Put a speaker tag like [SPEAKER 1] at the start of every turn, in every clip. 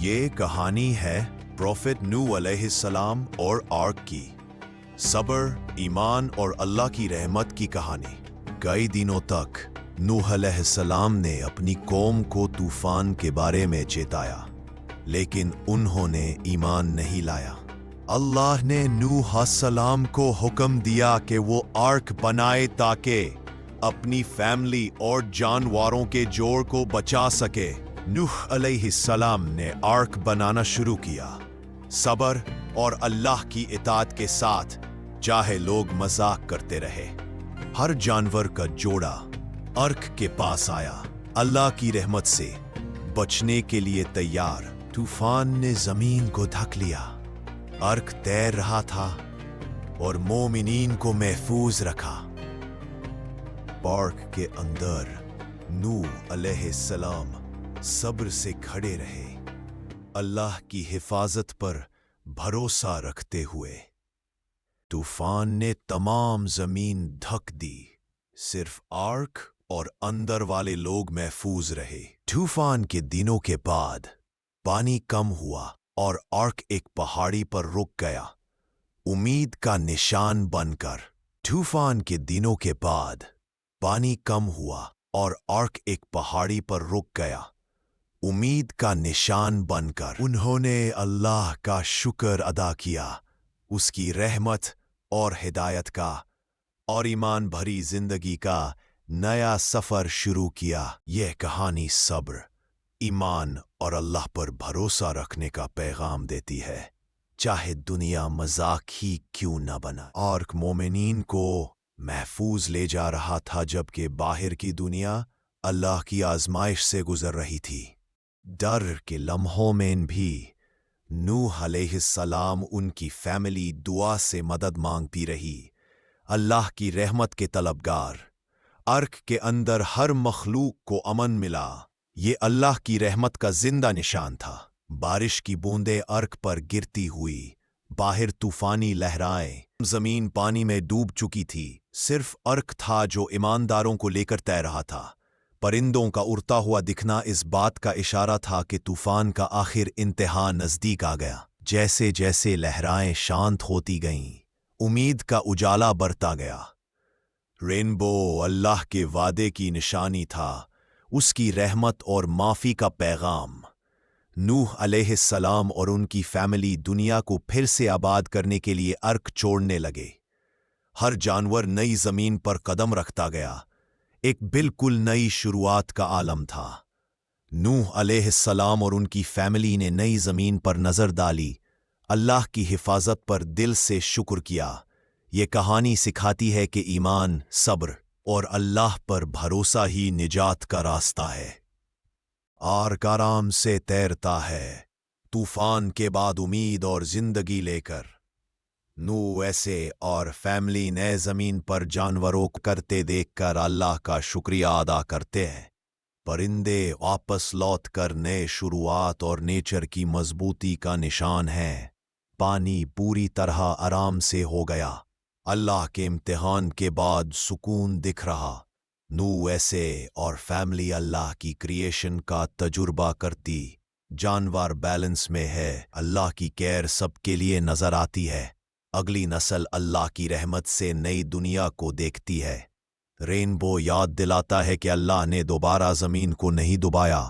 [SPEAKER 1] ये कहानी है प्रॉफिट नूह अलैहिस्सलाम और आर्क की। सब्र, ईमान और अल्लाह की रहमत की कहानी। कई दिनों तक नूह अलैहिस्सलाम ने अपनी कौम को तूफान के बारे में चेताया, लेकिन उन्होंने ईमान नहीं लाया। अल्लाह ने नूह अलैहिस्सलाम को हुक्म दिया कि वो आर्क बनाए ताकि अपनी फैमिली और जानवरों के जोड़ को बचा सके। नूह अलैहिस्सलाम ने आर्क बनाना शुरू किया, सब्र और अल्लाह की इताअत के साथ, चाहे लोग मजाक करते रहे। हर जानवर का जोड़ा आर्क के पास आया, अल्लाह की रहमत से बचने के लिए तैयार। तूफान ने जमीन को ढक लिया, आर्क तैर रहा था और मोमिनीन को महफूज रखा। आर्क के अंदर नूह अलैहिस्सलाम सब्र से खड़े रहे, अल्लाह की हिफाजत पर भरोसा रखते हुए। तूफान ने तमाम जमीन ढक दी, सिर्फ आर्क और अंदर वाले लोग महफूज रहे। तूफान के दिनों के बाद पानी कम हुआ और आर्क एक पहाड़ी पर रुक गया, उम्मीद का निशान बनकर। तूफान के दिनों के बाद पानी कम हुआ और आर्क एक पहाड़ी पर रुक गया, उम्मीद का निशान बनकर। उन्होंने अल्लाह का शुक्र अदा किया, उसकी रहमत और हिदायत का, और ईमान भरी जिंदगी का नया सफर शुरू किया। यह कहानी सब्र, ईमान और अल्लाह पर भरोसा रखने का पैगाम देती है, चाहे दुनिया मजाक ही क्यों न बना। आर्क मोमिनीन को महफूज ले जा रहा था, जबकि बाहर की दुनिया अल्लाह की आजमाइश से गुजर रही थी। डर के लम्हों में भी नूह अलैहिस्सलाम उनकी फैमिली दुआ से मदद मांगती रही, अल्लाह की रहमत के तलबगार। आर्क के अंदर हर मखलूक को अमन मिला, ये अल्लाह की रहमत का जिंदा निशान था। बारिश की बूंदें आर्क पर गिरती हुई, बाहर तूफानी लहराएं, जमीन पानी में डूब चुकी थी। सिर्फ आर्क था जो ईमानदारों को लेकर तैर रहा था। परिंदों का उड़ता हुआ दिखना इस बात का इशारा था कि तूफान का आखिर इंतहा नजदीक आ गया। जैसे जैसे लहराएं शांत होती गईं, उम्मीद का उजाला बढ़ता गया। रेनबो अल्लाह के वादे की निशानी था, उसकी रहमत और माफी का पैगाम। नूह अलैहिस्सलाम और उनकी फैमिली दुनिया को फिर से आबाद करने के लिए आर्क छोड़ने लगे। हर जानवर नई जमीन पर कदम रखता गया, एक बिल्कुल नई शुरुआत का आलम था। नूह अलैहिस्सलाम और उनकी फैमिली ने नई जमीन पर नजर डाली, अल्लाह की हिफाजत पर दिल से शुक्र किया। ये कहानी सिखाती है कि ईमान, सब्र और अल्लाह पर भरोसा ही निजात का रास्ता है। आर्क आराम से तैरता है, तूफान के बाद उम्मीद और जिंदगी लेकर। नूह ऐसे और फैमिली नए जमीन पर जानवरों को करते देखकर अल्लाह का शुक्रिया अदा करते हैं। परिंदे वापस लौट कर नए शुरुआत और नेचर की मजबूती का निशान है। पानी पूरी तरह आराम से हो गया, अल्लाह के इम्तिहान के बाद सुकून दिख रहा। नूह ऐसे और फैमिली अल्लाह की क्रिएशन का तजुर्बा करती, जानवर बैलेंस में है, अल्लाह की केयर सबके लिए नजर आती है। अगली नस्ल अल्लाह की रहमत से नई दुनिया को देखती है। रेनबो याद दिलाता है कि अल्लाह ने दोबारा जमीन को नहीं डुबाया।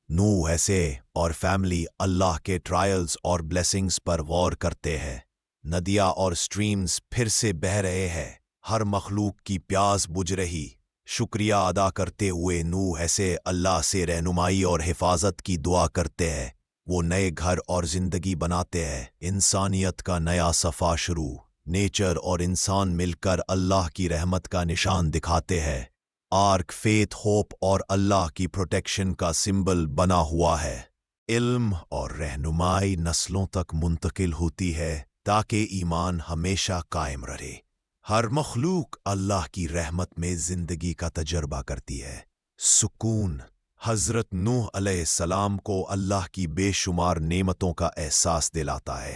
[SPEAKER 1] नूह ऐसे और फैमिली अल्लाह के ट्रायल्स और ब्लेसिंग्स पर गौर करते हैं। नदियाँ और स्ट्रीम्स फिर से बह रहे हैं, हर मखलूक की प्यास बुझ रही। शुक्रिया अदा करते हुए नूह ऐसे अल्लाह से रहनुमाई और हिफाजत की दुआ करते हैं। वो नए घर और जिंदगी बनाते हैं, इंसानियत का नया सफ़ा शुरू। नेचर और इंसान मिलकर अल्लाह की रहमत का निशान दिखाते हैं। आर्क फेथ, होप और अल्लाह की प्रोटेक्शन का सिंबल बना हुआ है। इल्म और रहनुमाई नस्लों तक मुंतकिल होती है ताकि ईमान हमेशा कायम रहे। हर मखलूक अल्लाह की रहमत में जिंदगी का तजर्बा करती है। सुकून हजरत नूह अलैहिस्सलाम को अल्लाह की बेशुमार नेमतों का एहसास दिलाता है।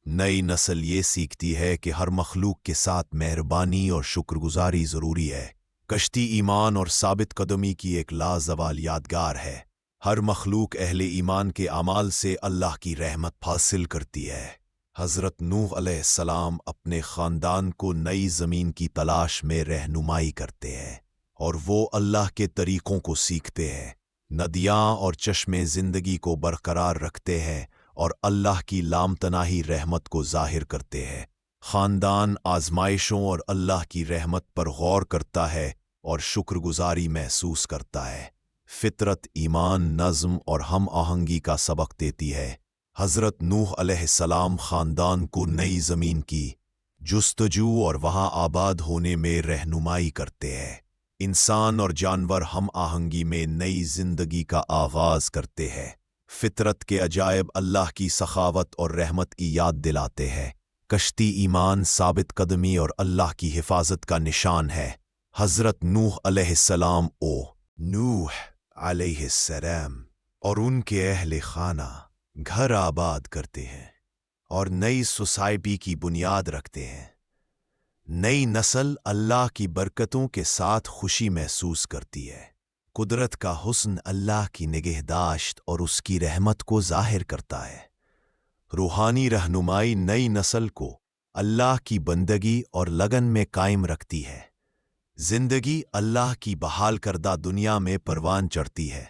[SPEAKER 1] नई नस्ल ये सीखती है कि हर मखलूक के साथ मेहरबानी और शुक्रगुजारी जरूरी है। कश्ती ईमान और साबित कदमी की एक लाजवाल यादगार है। ہر مخلوق اہل ایمان کے اعمال سے اللہ کی رحمت حاصل کرتی ہے۔ حضرت نوح علیہ السلام اپنے خاندان کو نئی زمین کی تلاش میں رہنمائی کرتے ہیں، اور وہ اللہ کے طریقوں کو سیکھتے ہیں۔ ندیاں اور چشمے زندگی کو برقرار رکھتے ہیں اور اللہ کی لامتناہی رحمت کو ظاہر کرتے ہیں۔ خاندان آزمائشوں اور اللہ کی رحمت پر غور کرتا ہے اور شکر گزاری محسوس کرتا ہے۔ فطرت ایمان، نظم اور ہم آہنگی کا سبق دیتی ہے۔ حضرت نوح علیہ السلام خاندان کو نئی زمین کی جستجو اور وہاں آباد ہونے میں رہنمائی کرتے ہیں۔ انسان اور جانور ہم آہنگی میں نئی زندگی کا آغاز کرتے ہیں۔ فطرت کے عجائب اللہ کی سخاوت اور رحمت کی یاد دلاتے ہیں۔ کشتی ایمان، ثابت قدمی اور اللہ کی حفاظت کا نشان ہے۔ حضرت نوح علیہ السلام نوح علیہ السلام اور ان کے اہل خانہ گھر آباد کرتے ہیں اور نئی سوسائٹی کی بنیاد رکھتے ہیں۔ نئی نسل اللہ کی برکتوں کے ساتھ خوشی محسوس کرتی ہے۔ قدرت کا حسن اللہ کی نگہداشت اور اس کی رحمت کو ظاہر کرتا ہے۔ روحانی رہنمائی نئی نسل کو اللہ کی بندگی اور لگن میں قائم رکھتی ہے۔ زندگی اللہ کی بحال کردہ دنیا میں پروان چڑھتی ہے۔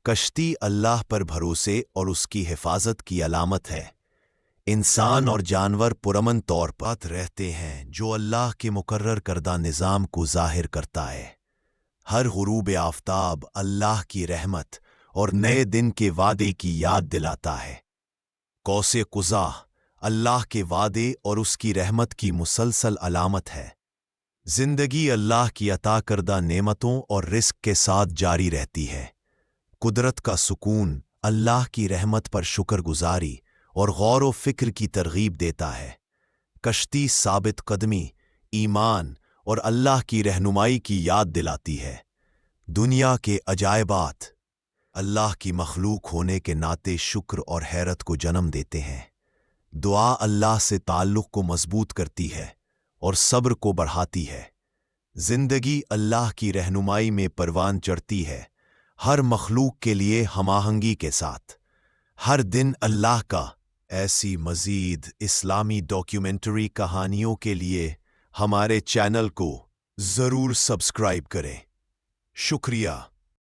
[SPEAKER 1] کشتی اللہ پر بھروسے اور اس کی حفاظت کی علامت ہے۔ انسان اور جانور پرامن طور پر رہتے ہیں جو اللہ کے مقرر کردہ نظام کو ظاہر کرتا ہے۔ ہر غروب آفتاب اللہ کی رحمت اور نئے دن کے وعدے کی یاد دلاتا ہے۔ قوس قزح اللہ کے وعدے اور اس کی رحمت کی مسلسل علامت ہے۔ زندگی اللہ کی عطا کردہ نعمتوں اور رزق کے ساتھ جاری رہتی ہے۔ قدرت کا سکون اللہ کی رحمت پر شکر گزاری اور غور و فکر کی ترغیب دیتا ہے۔ کشتی ثابت قدمی، ایمان اور اللہ کی رہنمائی کی یاد دلاتی ہے۔ دنیا کے عجائبات اللہ کی مخلوق ہونے کے ناطے شکر اور حیرت کو جنم دیتے ہیں۔ دعا اللہ سے تعلق کو مضبوط کرتی ہے اور صبر کو بڑھاتی ہے۔ زندگی اللہ کی رہنمائی میں پروان چڑھتی ہے، ہر مخلوق کے لیے ہم آہنگی کے ساتھ۔ ہر دن اللہ کا ایسی مزید اسلامی ڈاکیومنٹری کہانیوں کے لیے ہمارے چینل کو ضرور سبسکرائب کریں۔ شکریہ۔